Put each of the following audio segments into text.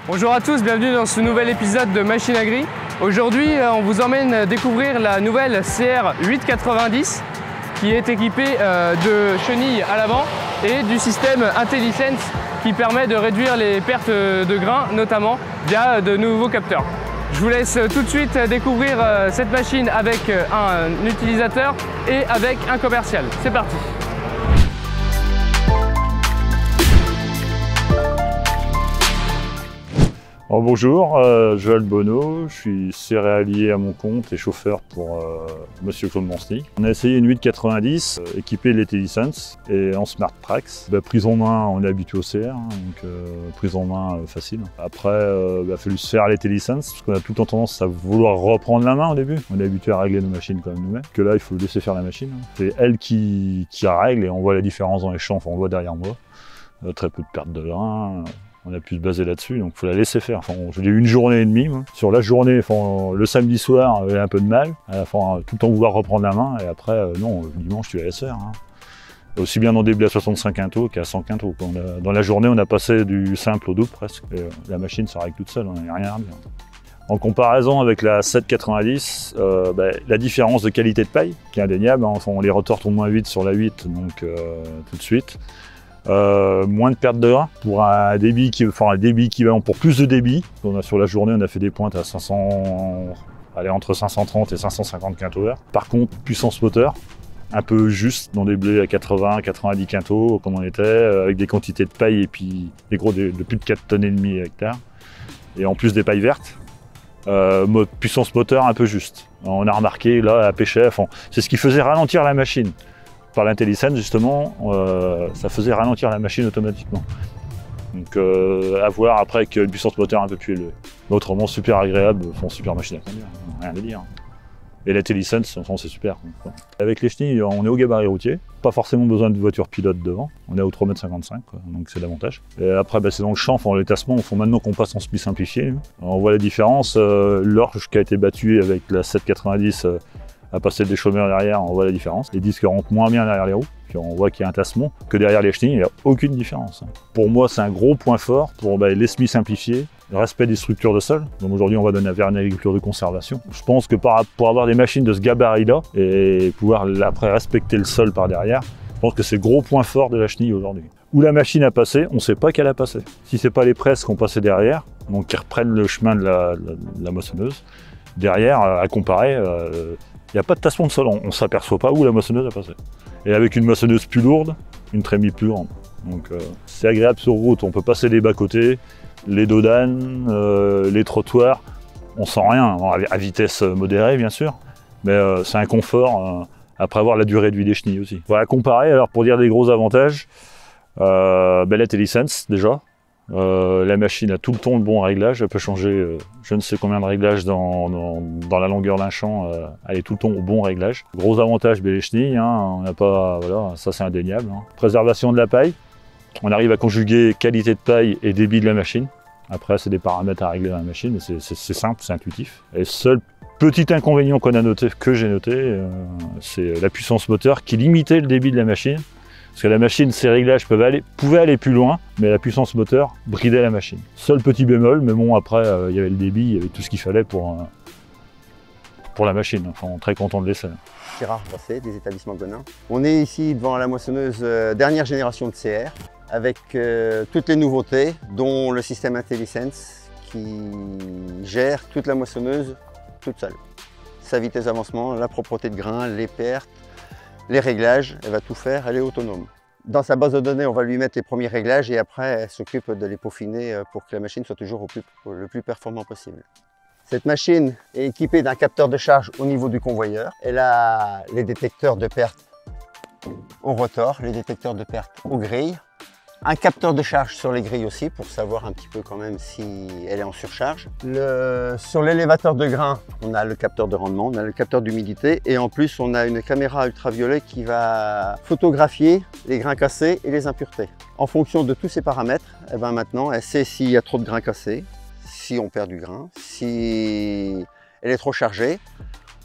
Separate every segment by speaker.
Speaker 1: Bonjour à tous, bienvenue dans ce nouvel épisode de Machine Agri. Aujourd'hui, on vous emmène découvrir la nouvelle CR 890 qui est équipée de chenilles à l'avant et du système IntelliSense qui permet de réduire les pertes de grains, notamment via de nouveaux capteurs. Je vous laisse tout de suite découvrir cette machine avec un utilisateur et avec un commercial. C'est parti!
Speaker 2: Bonjour, Joël Bonneau, je suis céréalier à mon compte et chauffeur pour Monsieur Claude Monsigny. On a essayé une 890 équipée de l'IntelliSense et en Smart Prax. Prise en main, on est habitué au CR, donc prise en main facile. Après, il a fallu se faire à l'IntelliSense parce qu'on a tout le temps tendance à vouloir reprendre la main au début. On est habitué à régler nos machines comme nous-mêmes. Que là, il faut laisser faire la machine. C'est elle qui règle et on voit la différence dans les champs, enfin, on le voit derrière moi. Très peu de perte de grains. On a pu se baser là-dessus, donc il faut la laisser faire. Enfin, je l'ai eu une journée et demie. Moi. Sur la journée, le samedi soir, j'avais un peu de mal. Tout le temps vouloir reprendre la main. Et après, non, le dimanche, tu la laisses faire. Aussi bien dans des blés à 65 quintaux qu'à 100 quintaux. Dans la journée, on a passé du simple au double presque. Et, la machine se règle toute seule, on n'a rien à dire. En comparaison avec la 790, la différence de qualité de paille, qui est indéniable. Enfin, on les retorte au moins vite sur la 8, donc tout de suite. Moins de perte de grains pour un débit équivalent pour plus de débit. Sur la journée, on a fait des pointes à 500, entre 530 et 550 quintaux. Par contre, puissance moteur, un peu juste dans des blés à 80-90 quintaux, comme on était, avec des quantités de paille et puis des gros de plus de 4,5 tonnes hectare. Et en plus des pailles vertes, puissance moteur un peu juste. On a remarqué là à pêcher, c'est ce qui faisait ralentir la machine. Par l'IntelliSense, justement, ça faisait ralentir la machine automatiquement. Donc à voir après avec une puissance moteur un peu plus élevée. Mais autrement, super agréable, super machine à conduire, rien à dire. Et l'IntelliSense, c'est super. Avec les chenilles, on est au gabarit routier, pas forcément besoin de voiture pilote devant, on est au 3,55 m, donc c'est l'avantage. Et après, c'est dans le champ, les tassements, maintenant qu'on passe en SPI simplifié. On voit la différence, l'orge qui a été battue avec la 790, à passer des chômeurs derrière, on voit la différence. Les disques rentrent moins bien derrière les roues, puis on voit qu'il y a un tassement, que derrière les chenilles, il n'y a aucune différence. Pour moi, c'est un gros point fort pour les semis simplifiés, le respect des structures de sol. Donc aujourd'hui, on va donner vers une agriculture de conservation. Je pense que pour avoir des machines de ce gabarit-là, et pouvoir après respecter le sol par derrière, je pense que c'est le gros point fort de la chenille aujourd'hui. Où la machine a passé, on ne sait pas qu'elle a passé. Si ce n'est pas les presses qui ont passé derrière, donc qui reprennent le chemin de la moissonneuse, derrière, à comparer, il n'y a pas de tassement de sol, on ne s'aperçoit pas où la moissonneuse a passé. Et avec une moissonneuse plus lourde, une trémie plus grande. Donc c'est agréable sur route, on peut passer les bas-côtés, les dodanes, les trottoirs, on sent rien, à vitesse modérée bien sûr, mais c'est un confort après avoir la durée de vie des chenilles aussi. Voilà, comparer, alors pour dire des gros avantages, l'IntelliSense déjà. La machine a tout le temps le bon réglage, elle peut changer je ne sais combien de réglages dans la longueur d'un champ, elle est tout le temps au bon réglage. Gros avantage, les chenilles, on n'a pas, voilà, ça c'est indéniable. Préservation de la paille, on arrive à conjuguer qualité de paille et débit de la machine. Après c'est des paramètres à régler dans la machine, mais c'est simple, c'est intuitif. Et seul petit inconvénient qu'on a noté, que j'ai noté, c'est la puissance moteur qui limitait le débit de la machine. Parce que la machine, ses réglages pouvaient aller plus loin, mais la puissance moteur bridait la machine. Seul petit bémol, mais bon, après, il y avait le débit, il y avait tout ce qu'il fallait pour la machine. Enfin, on est très content de l'essai.
Speaker 3: Gérard Basset, des établissements Gonin. On est ici devant la moissonneuse dernière génération de CR, avec toutes les nouveautés, dont le système IntelliSense qui gère toute la moissonneuse toute seule. Sa vitesse d'avancement, la propreté de grain, les pertes, les réglages, elle va tout faire, elle est autonome. Dans sa base de données, on va lui mettre les premiers réglages et après, elle s'occupe de les peaufiner pour que la machine soit toujours le plus performant possible. Cette machine est équipée d'un capteur de charge au niveau du convoyeur. Elle a les détecteurs de perte au rotor, les détecteurs de perte aux grilles. Un capteur de charge sur les grilles aussi pour savoir un petit peu quand même si elle est en surcharge. Sur l'élévateur de grains, on a le capteur de rendement, on a le capteur d'humidité et en plus on a une caméra ultraviolet qui va photographier les grains cassés et les impuretés. En fonction de tous ces paramètres, maintenant elle sait s'il y a trop de grains cassés, si on perd du grain, si elle est trop chargée.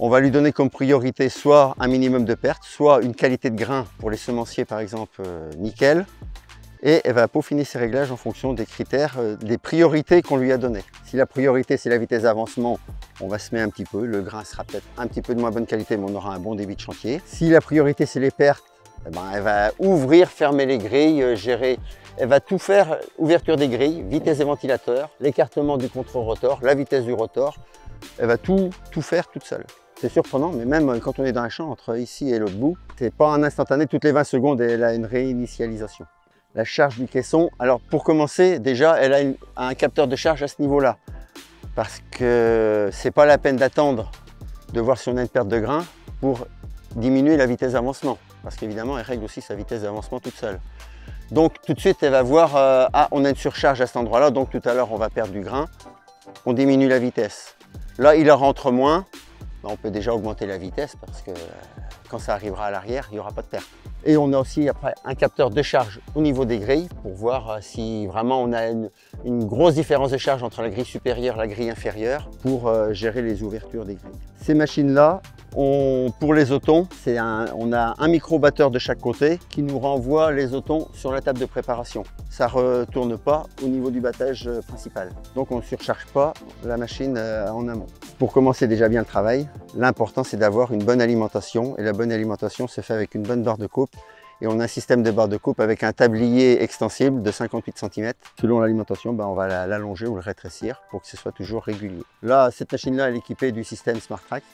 Speaker 3: On va lui donner comme priorité soit un minimum de perte, soit une qualité de grain pour les semenciers par exemple nickel. et elle va peaufiner ses réglages en fonction des critères, des priorités qu'on lui a données. Si la priorité c'est la vitesse d'avancement, on va semer un petit peu, le grain sera peut-être un petit peu de moins bonne qualité, mais on aura un bon débit de chantier. Si la priorité c'est les pertes, eh ben, elle va ouvrir, fermer les grilles, gérer, elle va tout faire, ouverture des grilles, vitesse des ventilateurs, l'écartement du contrôle-rotor, la vitesse du rotor, elle va tout faire toute seule. C'est surprenant, mais même quand on est dans un champ, entre ici et l'autre bout, c'est pas un instantané, toutes les 20 secondes, elle a une réinitialisation. La charge du caisson, alors pour commencer, déjà, elle a un capteur de charge à ce niveau-là. Parce que c'est pas la peine d'attendre de voir si on a une perte de grain pour diminuer la vitesse d'avancement. Parce qu'évidemment, elle règle aussi sa vitesse d'avancement toute seule. Donc tout de suite, elle va voir, ah, on a une surcharge à cet endroit-là, donc tout à l'heure, on va perdre du grain. On diminue la vitesse. Là, il en rentre moins. On peut déjà augmenter la vitesse parce que quand ça arrivera à l'arrière, il n'y aura pas de perte. Et on a aussi après un capteur de charge au niveau des grilles pour voir si vraiment on a une grosse différence de charge entre la grille supérieure et la grille inférieure pour gérer les ouvertures des grilles. Ces machines-là, pour les otons, on a un micro-batteur de chaque côté qui nous renvoie les otons sur la table de préparation. Ça ne retourne pas au niveau du battage principal. Donc on ne surcharge pas la machine en amont. Pour commencer déjà bien le travail, l'important c'est d'avoir une bonne alimentation. Et la bonne alimentation se fait avec une bonne barre de coupe. Et on a un système de barre de coupe avec un tablier extensible de 58 cm. Selon l'alimentation, on va l'allonger ou le rétrécir pour que ce soit toujours régulier. Là, cette machine-là, elle est équipée du système SmartTrack,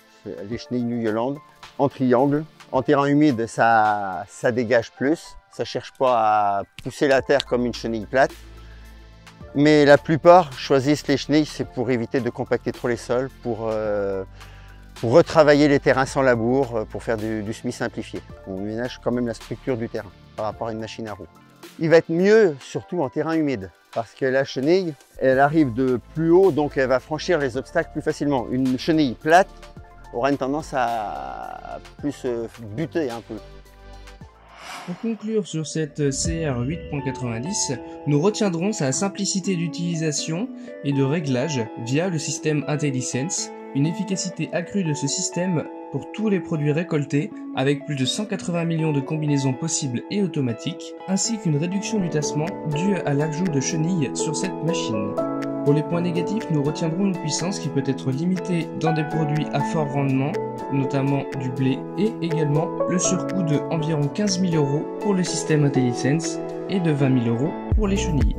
Speaker 3: les chenilles New Holland, en triangle. En terrain humide, ça dégage plus. Ça ne cherche pas à pousser la terre comme une chenille plate. Mais la plupart choisissent les chenilles, c'est pour éviter de compacter trop les sols, pour retravailler les terrains sans labour, pour faire du semis simplifié. On ménage quand même la structure du terrain par rapport à une machine à roue. Il va être mieux, surtout en terrain humide, parce que la chenille, elle arrive de plus haut, donc elle va franchir les obstacles plus facilement. Une chenille plate aura une tendance à plus buter un peu.
Speaker 1: Pour conclure sur cette CR 8.90, nous retiendrons sa simplicité d'utilisation et de réglage via le système IntelliSense, une efficacité accrue de ce système pour tous les produits récoltés avec plus de 180 millions de combinaisons possibles et automatiques, ainsi qu'une réduction du tassement due à l'ajout de chenilles sur cette machine. Pour les points négatifs, nous retiendrons une puissance qui peut être limitée dans des produits à fort rendement, notamment du blé, et également le surcoût de environ 15 000 € pour le système IntelliSense et de 20 000 € pour les chenilles.